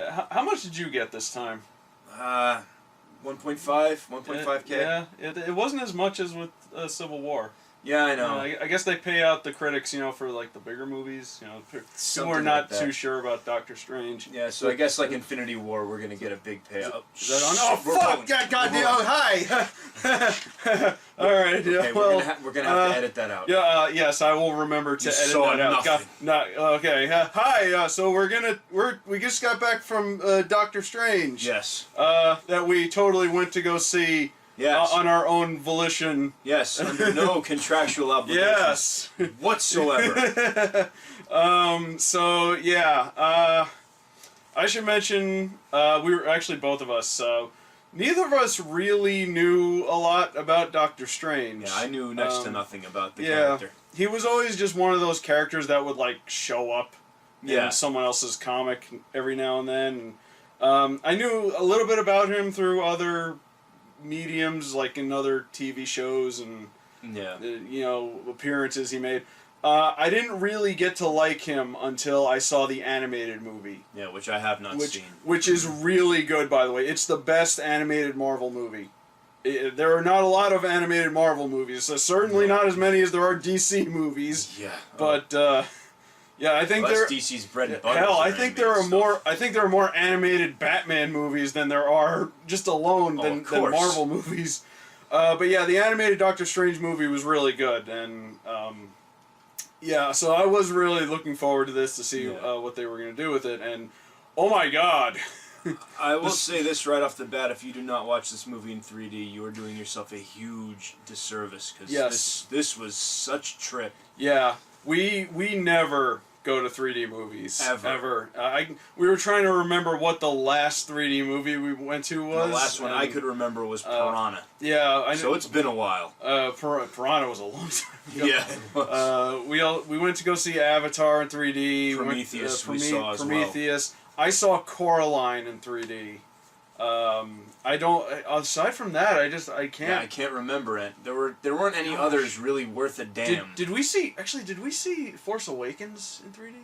How much did you get this time? 1.5K. Yeah, it wasn't as much as with Civil War. Yeah, I know. I guess they pay out the critics, for like the bigger movies. People are not too sure about Doctor Strange. Yeah, so I guess like Infinity War, we're gonna get a big payout. Is that on? Oh fuck! Goddamn! Oh, hi. All right. Yeah. Okay, well, we're gonna have to edit that out. Yeah. Yes, I will remember to edit that out. Okay. Hi. So we just got back from Doctor Strange. Yes. That we totally went to go see. Yes. On our own volition. Yes, under no contractual obligation. Yes. Whatsoever. So yeah. I should mention we were actually both of us. Neither of us really knew a lot about Doctor Strange. Yeah, I knew next to nothing about the character. He was always just one of those characters that would like show up in someone else's comic every now and then. I knew a little bit about him through other mediums, like in other TV shows and appearances he made. I didn't really get to like him until I saw the animated movie. Yeah, which I have not seen. Which is really good, by the way. It's the best animated Marvel movie. There are not a lot of animated Marvel movies, so certainly not as many as there are DC movies. Yeah. But yeah, I think that's DC's bread and butter. Hell, I think there are more. I think there are more animated Batman movies than there are just alone than Marvel movies. But yeah, the animated Doctor Strange movie was really good, and yeah, so I was really looking forward to this to see what they were going to do with it, and oh my god. I will say this right off the bat: if you do not watch this movie in 3D, you are doing yourself a huge disservice because this was such a trip. Yeah. We never go to 3D movies. Ever. We were trying to remember what the last 3D movie we went to was. The last one I could remember was Piranha. Yeah, I know. So it's been a while. Piranha was a long time ago. Yeah, it was. We went to go see Avatar in 3D. Prometheus we saw as well. Prometheus. I saw Coraline in 3D. I don't. Aside from that, I can't. Yeah, I can't remember it. There weren't any others really worth a damn. Did we see? Actually, did we see Force Awakens in 3D?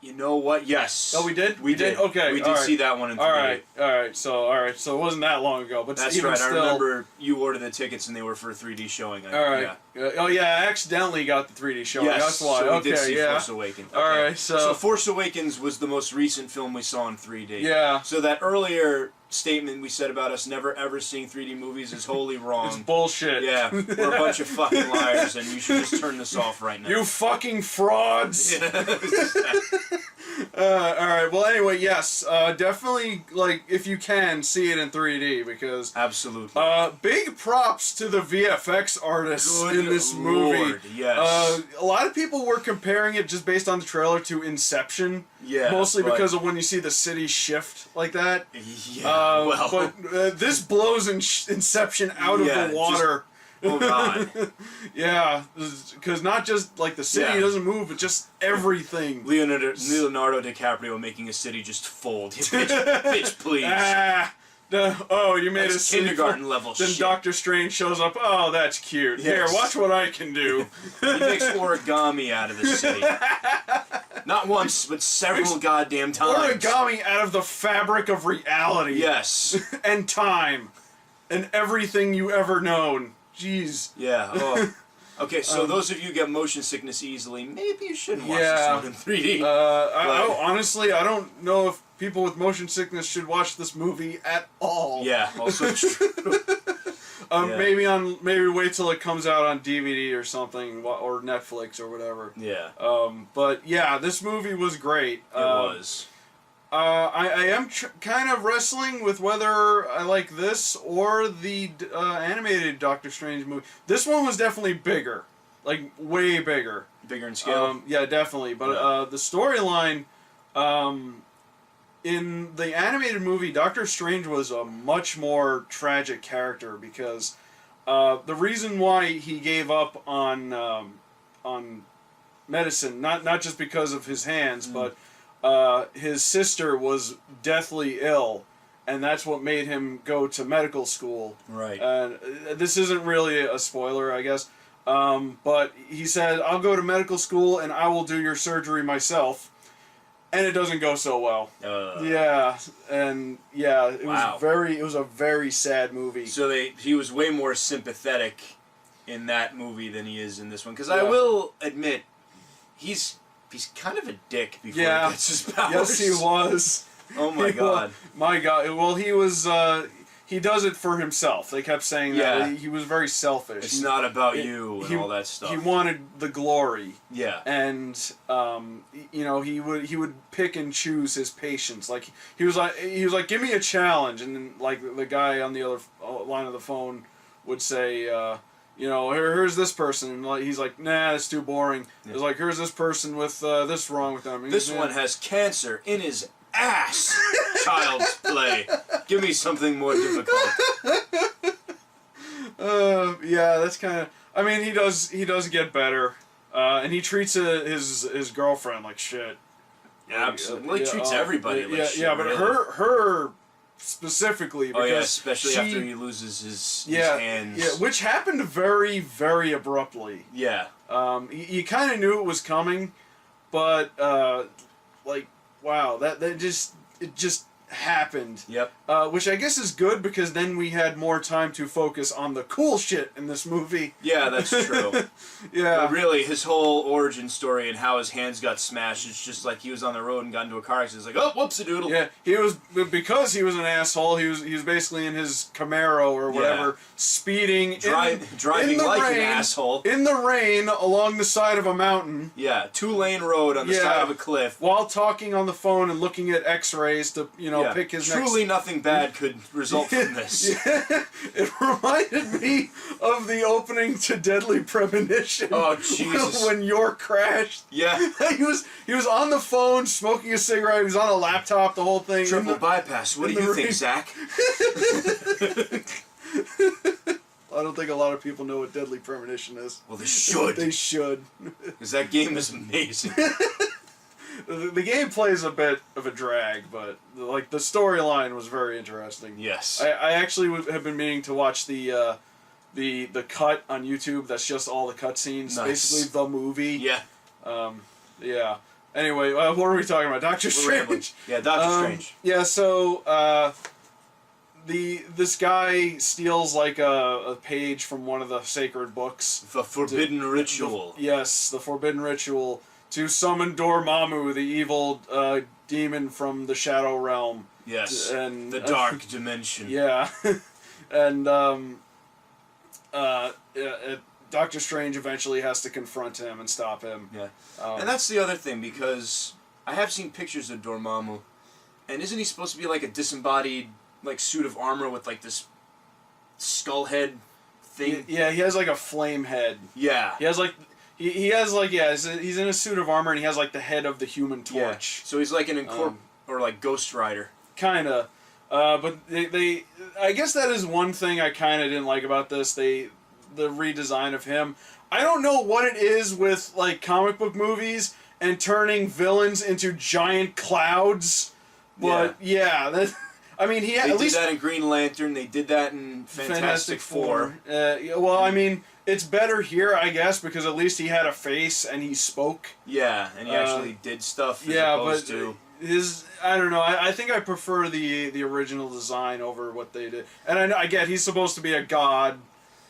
You know what? Yes. Oh, we did. We did. Okay. We did see that one in 3D. All right. So it wasn't that long ago, but that's even right. Still, I remember you ordered the tickets and they were for a 3D showing. All right. Yeah. Oh yeah, I accidentally got the 3D showing. Yes. That's why. So we did see Force Awakens. Okay. All right. So Force Awakens was the most recent film we saw in 3D. Yeah. So that earlier statement we said about us never ever seeing 3D movies is wholly wrong. It's bullshit. Yeah, we're a bunch of fucking liars, and you should just turn this off right now. You fucking frauds! All right. Well, anyway, yes, definitely. Like, if you can, see it in 3D because absolutely. Big props to the VFX artists in this movie. Lord, yes. A lot of people were comparing it just based on the trailer to Inception. Yeah. Mostly because of when you see the city shift like that. Yeah. But this blows Inception out of the water. Oh god. Yeah, because not just like the city doesn't move, but just everything. Leonardo DiCaprio making a city just fold. Bitch, please. You made a kindergarten level then shit. Doctor Strange shows up. Oh, that's cute. Yes. Here, watch what I can do. He makes origami out of the city. Not once, but several goddamn times. Origami out of the fabric of reality. Yes. And time. And everything you ever known. Jeez. Yeah. Oh. Okay, so those of you who get motion sickness easily, maybe you shouldn't watch this one in 3D. Honestly, I don't know if people with motion sickness should watch this movie at all. Yeah, also true. Maybe wait till it comes out on DVD or something, or Netflix or whatever. Yeah. But yeah, this movie was great. It was. I am kind of wrestling with whether I like this or the animated Doctor Strange movie. This one was definitely bigger, like way bigger. Bigger in scale. Yeah, definitely. But the storyline, in the animated movie, Doctor Strange was a much more tragic character because the reason why he gave up on medicine, not just because of his hands, but his sister was deathly ill, and that's what made him go to medical school. Right. And this isn't really a spoiler, I guess. But he said, I'll go to medical school and I will do your surgery myself. and it doesn't go so well. Yeah, and it was a very sad movie. So he was way more sympathetic in that movie than he is in this one. Because I will admit, he's kind of a dick before he gets his powers. Yes, he was. Oh my god. My god. Well, he was. He does it for himself. They kept saying that he was very selfish. It's not about you and all that stuff. He wanted the glory. Yeah. And he would pick and choose his patients. Like he was like, give me a challenge, and then like the guy on the other line of the phone would say, here's this person, and like, he's like, nah, it's too boring. Yeah. It's like, here's this person with this wrong with them. This one has cancer in his ass. Child's play. Give me something more difficult. That's kind of. I mean, he does get better, and he treats his girlfriend like shit. Yeah, absolutely. He treats everybody like shit. Yeah, but really. her specifically. Because especially after he loses his hands. Yeah, which happened very, very abruptly. Yeah. You kind of knew it was coming, but wow, it just happened. Yep. Which I guess is good because then we had more time to focus on the cool shit in this movie. Yeah, that's true. Yeah. But really, his whole origin story and how his hands got smashed, it's just like he was on the road and got into a car accident. It's like, oh, whoops-a-doodle. Yeah, because he was an asshole, he was basically in his Camaro or whatever, speeding. Driving like an asshole. In the rain along the side of a mountain. Yeah, 2-lane road on the side of a cliff. While talking on the phone and looking at x-rays to, pick his Truly nothing bad could result from this. Yeah. It reminded me of the opening to Deadly Premonition. Oh, Jesus. When York crashed. Yeah. He was on the phone, smoking a cigarette, he was on a laptop, the whole thing. Triple bypass. What do you think, Zach? I don't think a lot of people know what Deadly Premonition is. Well, they should. They should. Because that game is amazing. The gameplay is a bit of a drag, but the storyline was very interesting. Yes. I actually have been meaning to watch the cut on YouTube. That's just all the cutscenes, basically the movie. Yeah. Yeah. Anyway, what are we talking about? Doctor Strange. Yeah, Doctor Strange. Yeah. So this guy steals like a page from one of the sacred books. The Forbidden Ritual. Yes, the Forbidden Ritual. To summon Dormammu, the evil demon from the Shadow Realm. Yes, and the Dark Dimension. Yeah, and Doctor Strange eventually has to confront him and stop him. Yeah, and that's the other thing, because I have seen pictures of Dormammu, and isn't he supposed to be like a disembodied suit of armor with like this skull head thing? Yeah, he has like a flame head. Yeah, he has like. He has he's in a suit of armor and he has like the head of the Human Torch. Yeah. So he's like an or like Ghost Rider. Kinda, but they I guess that is one thing I kind of didn't like about this. The redesign of him. I don't know what it is with like comic book movies and turning villains into giant clouds, but I mean they did that in Green Lantern. They did that in Fantastic Four. I mean. It's better here, I guess, because at least he had a face and he spoke. Yeah, and he actually did stuff as opposed to... I don't know, I think I prefer the original design over what they did. And I get he's supposed to be a god,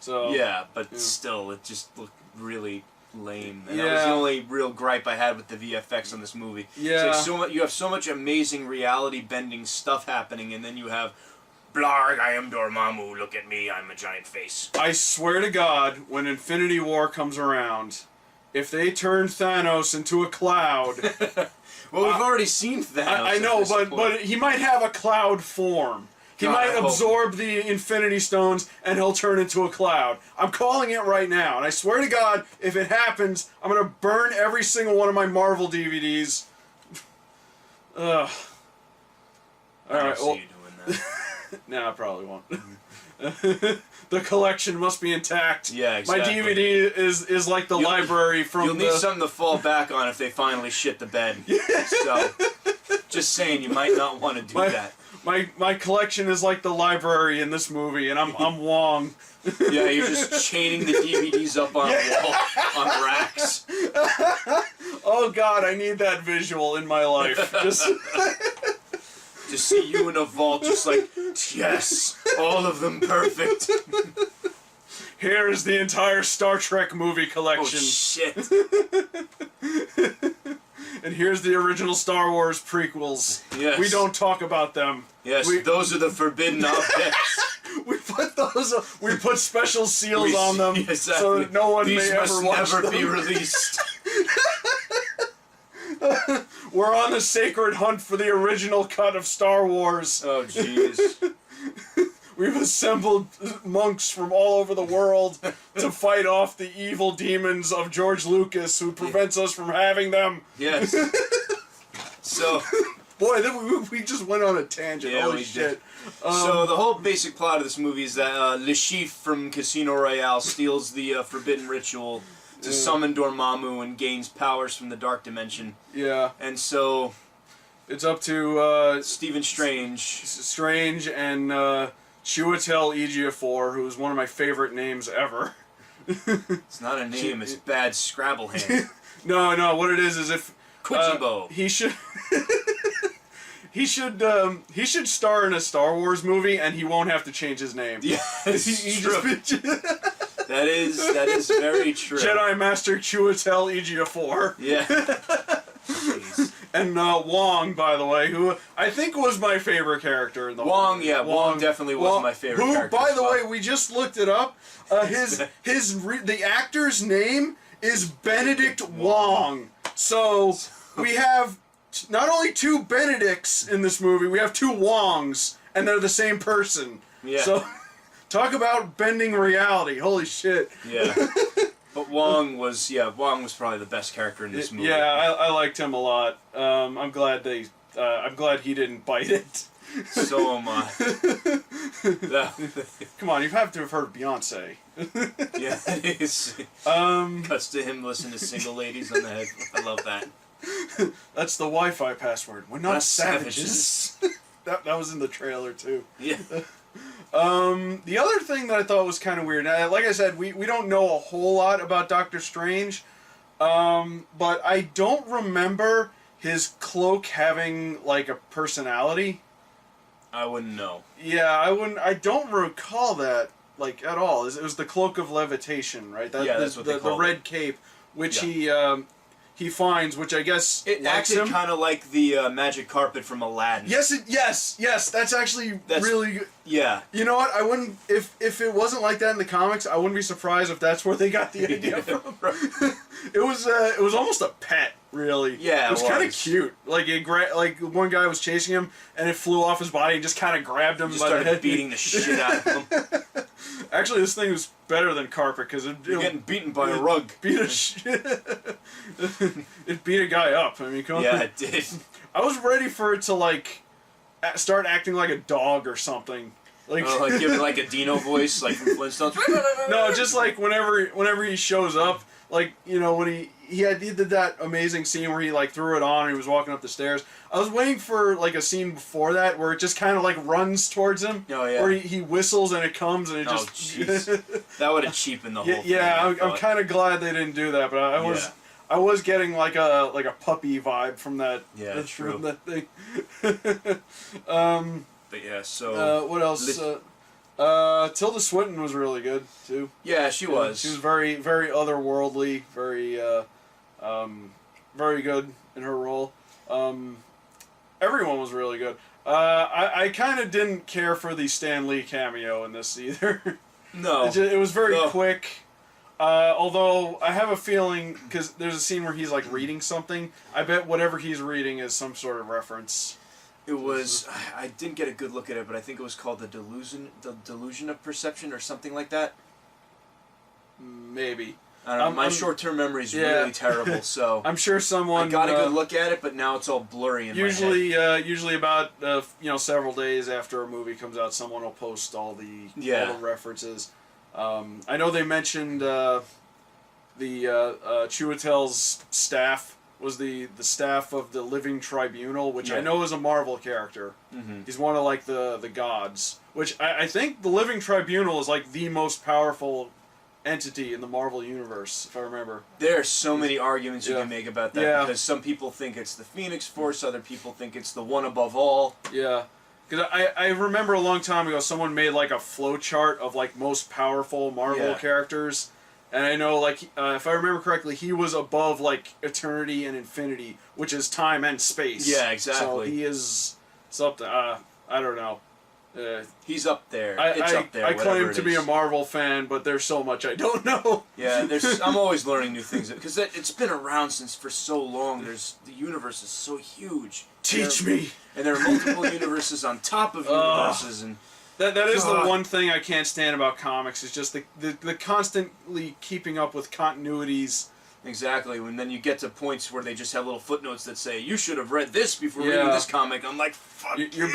so... Yeah, but still, it just looked really lame. And that was the only real gripe I had with the VFX on this movie. Yeah. It's like you have so much amazing reality-bending stuff happening, and then you have... Blarg, I am Dormammu, look at me, I'm a giant face. I swear to God, when Infinity War comes around, if they turn Thanos into a cloud... Well, we've already seen Thanos. I know, but he might have a cloud form. He might absorb the Infinity Stones, and he'll turn into a cloud. I'm calling it right now, and I swear to God, if it happens, I'm going to burn every single one of my Marvel DVDs. Ugh. Alright, well... you doing that. No, I probably won't. The collection must be intact. Yeah, exactly. My DVD is like the library from You'll need something to fall back on if they finally shit the bed. So, just saying, you might not want to do that. My collection is like the library in this movie, and I'm Wong. Yeah, you're just chaining the DVDs up on a wall, on racks. Oh God, I need that visual in my life. Just to see you in a vault, just like, yes, all of them perfect. here is the entire Star Trek movie Oh collection. shit. And here's the original Star Wars prequels. Yes. We don't talk about them. Yes, those are the forbidden objects. We put those. We put special seals on them Exactly. so that no one These may must ever watch never them. be released. We're on the sacred hunt for the original cut of Star Wars. Oh jeez. We've assembled monks from all over the world to fight off the evil demons of George Lucas, who prevents us from having them. Yes. So. Boy, then we just went on a tangent. Yeah, Holy we shit. did. So the whole basic plot of this movie is that Le Chiffre from Casino Royale steals the forbidden ritual to summon Dormammu and gains powers from the dark dimension. Yeah. And so It's up to Stephen Strange. Strange and Chiwetel Ejiofor, who's one of my favorite names ever. It's not a name, it's bad Scrabble hand. No, what it is if Quichibo. he should he should star in a Star Wars movie and he won't have to change his name. Yeah, it's He true. just That is very true. Jedi Master Chiwetel Ejiofor. Yeah. Jeez. And Wong, by the way, who I think was my favorite character in the Wong, whole yeah, Wong definitely was my favorite who, character by as the well. way, we just looked it up. The actor's name is Benedict Wong. So we have not only two Benedicts in this movie, we have two Wongs, and they're the same person. Yeah. So talk about bending reality. Holy shit. Yeah. But Wong was probably the best character in this movie. Yeah, I liked him a lot. I'm glad he didn't bite it. So am I. Come on, you have to have heard of Beyonce. Yeah, it's cuts to him listening to single ladies on the head. I love that. That's the Wi-Fi password. We're not Not savages. that was in the trailer too. Yeah. The other thing that I thought was kind of weird, like I said, we don't know a whole lot about Doctor Strange, but I don't remember his cloak having like a personality. I wouldn't know. Yeah, I don't recall that like at all. It was the cloak of levitation, right? That's what they the called red cape, which he finds, which I guess It likes acted him. kind of like the magic carpet from Aladdin. Yes. That's actually really good. Yeah. You know what? I wouldn't if it wasn't like that in the comics. I wouldn't be surprised if that's where they got the idea from. It was almost a pet, really. Yeah, it was it kind of was. cute. Like like one guy was chasing him, and it flew off his body and just kind of grabbed him Just by the started head. beating the shit out of him. Actually, this thing was better than carpet because You're getting beaten by a rug. beat it beat a guy up. I mean, come on. Yeah, it did. I was ready for it to like start acting like a dog or something. Like, Like give it like a Dino voice, like from Flintstones. no, just like whenever he shows up, like when he did that amazing scene where he like threw it on and he was walking up the stairs. I was waiting for like a scene before that where it just kind of like runs towards him. Oh yeah. Where he whistles and it comes and it Oh, just. jeez. That would have cheapened the whole thing. Yeah, I I'm kind of glad they didn't do that, but I was getting like a puppy vibe from that. Yeah, that's true. From that thing. But yeah, so What else? Tilda Swinton was really good too. yeah, she was. She was very, very otherworldly, very, very good in her role. Everyone was really good. I kind of didn't care for the Stan Lee cameo in this either. No. It was very No. quick. Although I have a feeling, because there's a scene where he's like reading something. I bet whatever he's reading is some sort of reference. It was. I didn't get a good look at it, but I think it was called the delusion of perception or something like that. Maybe. I don't know. My short-term memory is really terrible, so I'm sure someone I got a good look at it, but now it's all blurry in my head. Usually about several days after a movie comes out, someone will post all the references. I know they mentioned the Chiwetel's staff was the staff of the Living Tribunal, which I know is a Marvel character. Mm-hmm. He's one of like the gods, which I think the Living Tribunal is like the most powerful entity in the Marvel universe, if I remember. There are so many arguments you can make about that, Yeah. because some people think it's the Phoenix Force, other people think it's the one above all. Yeah. Because I remember a long time ago someone made like a flowchart of like most powerful Marvel characters. And I know, like, if I remember correctly, he was above, like, eternity and infinity, which is time and space. Yeah, exactly. So he is something, I don't know. He's up there. It's up there. I claim it to be is. a Marvel fan, but there's so much I don't know. Yeah, I'm always learning new things because it's been around for so long. The universe is so huge. Teach me. And there are multiple universes on top of universes, and that is the one thing I can't stand about comics. Is just the constantly keeping up with continuities. Exactly. And then you get to points where they just have little footnotes that say, "You should have read this before reading this comic." I'm like, "Fuck your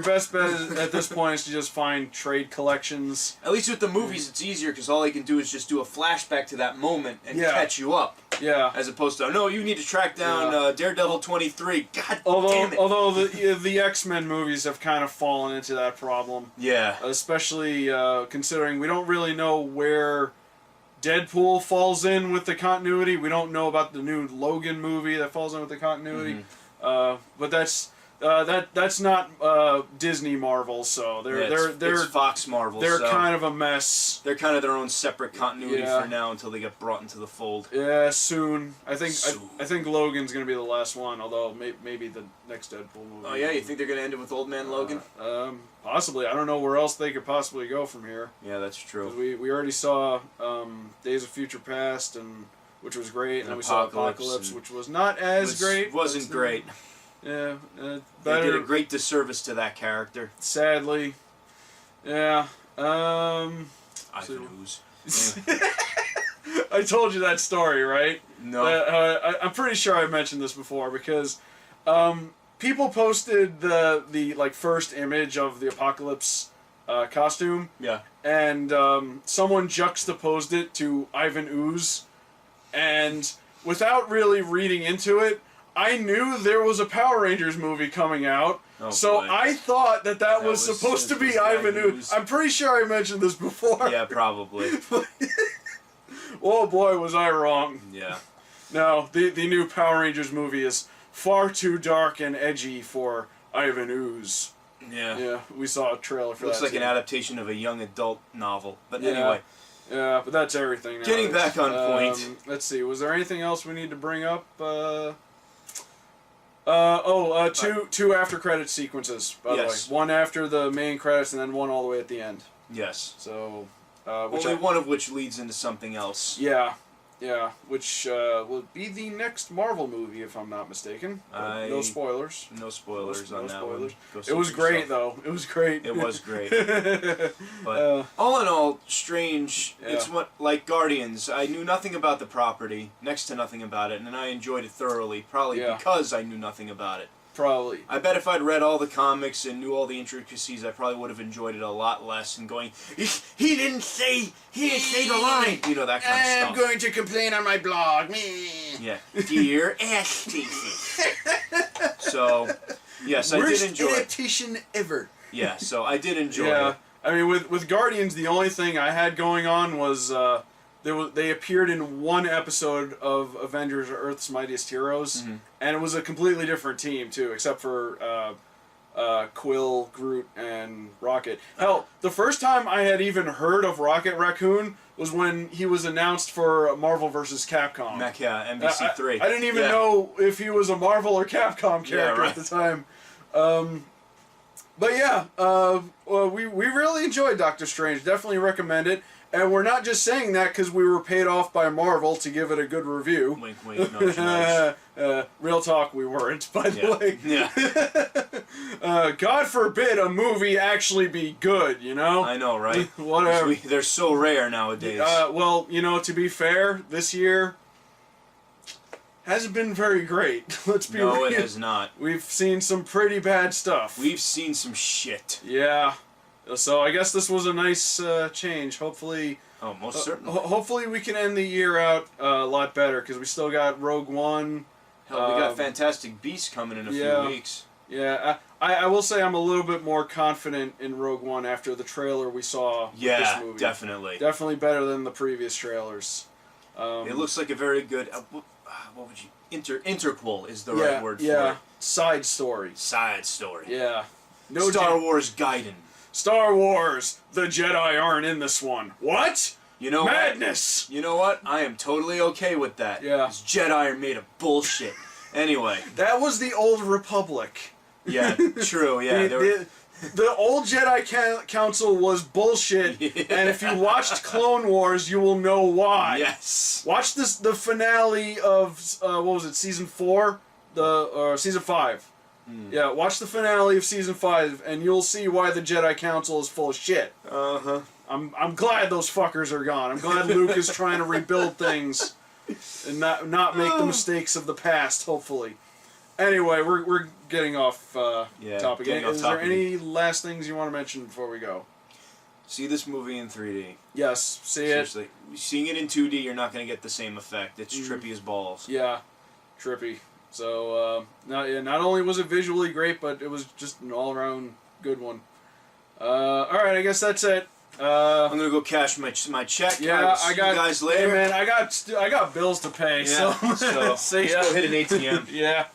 best bet at this point is to just find trade collections. At least with the movies, it's easier because all they can do is just do a flashback to that moment and catch you up. Yeah. As opposed to, no, you need to track down Daredevil 23. God damn it. Although the X-Men movies have kind of fallen into that problem. Yeah. Especially considering we don't really know where Deadpool falls in with the continuity. We don't know about the new Logan movie that falls in with the continuity. But that's not Disney Marvel, so it's Fox Marvel. They're kind of a mess. They're kind of their own separate continuity for now until they get brought into the fold. Yeah, soon. I think Logan's gonna be the last one, although maybe the next Deadpool movie. Oh yeah, you think they're gonna end it with Old Man Logan? Possibly. I don't know where else they could possibly go from here. Yeah, that's true. We already saw Days of Future Past, which was great, and then we saw Apocalypse, which was not as great. Wasn't great. Yeah, better. They did a great disservice to that character. Sadly. Yeah. Ivan Ooze. I told you that story, right? No. I'm pretty sure I mentioned this before because people posted the like first image of the Apocalypse costume. Yeah. And someone juxtaposed it to Ivan Ooze, and without really reading into it, I knew there was a Power Rangers movie coming out, so boy. I thought that was supposed to be Ivan Ooze. I'm pretty sure I mentioned this before. Yeah, probably. Oh boy, was I wrong. Yeah. No, the new Power Rangers movie is far too dark and edgy for Ivan Ooze. Yeah. Yeah, we saw a trailer for that. Looks like an adaptation of a young adult novel. But anyway. Yeah, but that's everything now. Getting back on point. Let's see, was there anything else we need to bring up? Two after credit sequences, by the way. One after the main credits and then one all the way at the end. Yes. So, one of which leads into something else. Yeah. Yeah, which will be the next Marvel movie, if I'm not mistaken. No spoilers. No spoilers on that one. It was great, though. It was great. It was great. But all in all, Strange. Yeah. It's like Guardians. I knew nothing about the property, next to nothing about it, and I enjoyed it thoroughly. Probably because I knew nothing about it. Probably. I bet if I'd read all the comics and knew all the intricacies, I probably would have enjoyed it a lot less and going, he didn't say the line. You know, that kind of stuff. I'm going to complain on my blog. Yeah. Dear ass thesis. So, yes, I did enjoy it. Worst adaptation ever. Yeah, so I did enjoy it. I mean, with Guardians, the only thing I had going on was they appeared in one episode of Avengers: Earth's Mightiest Heroes, and it was a completely different team too, except for Quill, Groot, and Rocket. Hell, the first time I had even heard of Rocket Raccoon was when he was announced for Marvel vs. Capcom. Yeah, NBC3. I didn't even know if he was a Marvel or Capcom character at the time. But yeah, we really enjoyed Doctor Strange. Definitely recommend it. And we're not just saying that because we were paid off by Marvel to give it a good review. Wink, wink, nudge, nudge. Real talk, we weren't, by the way. Yeah. God forbid a movie actually be good, you know? I know, right? Whatever. They're so rare nowadays. Well, you know, to be fair, this year hasn't been very great. Let's be real. No, it has not. We've seen some pretty bad stuff. We've seen some shit. Yeah. So I guess this was a nice change. Hopefully, most certainly. Hopefully we can end the year out a lot better because we still got Rogue One. Hell, we got Fantastic Beasts coming in a few weeks. Yeah, I will say I'm a little bit more confident in Rogue One after the trailer we saw with this movie. Definitely. Definitely better than the previous trailers. It looks like a very good. What would you interquel is the right word for it. Side story. Side story. Yeah. No Star Wars Gaiden. Star Wars. The Jedi aren't in this one. What? You know Madness. What? You know what? I am totally okay with that. Yeah. Because Jedi are made of bullshit. Anyway. That was the old Republic. Yeah. True. Yeah. The old Jedi Council was bullshit, and if you watched Clone Wars, you will know why. Yes. Watch the finale of what was it, season 4, season 5. Yeah, watch the finale of season 5, and you'll see why the Jedi Council is full of shit. I'm glad those fuckers are gone. I'm glad Luke is trying to rebuild things and not make the mistakes of the past. Hopefully. Anyway, we're getting off topic. Is there any last things you want to mention before we go? See this movie in 3D. Yes, see Seriously. Seeing it in 2D, you're not going to get the same effect. It's trippy as balls. Yeah, trippy. So, not only was it visually great, but it was just an all-around good one. Alright, I guess that's it. I'm gonna go cash my check. Yeah, I got you guys later. Hey man, I got bills to pay. Yeah, so see ya. Go hit an ATM. Yeah.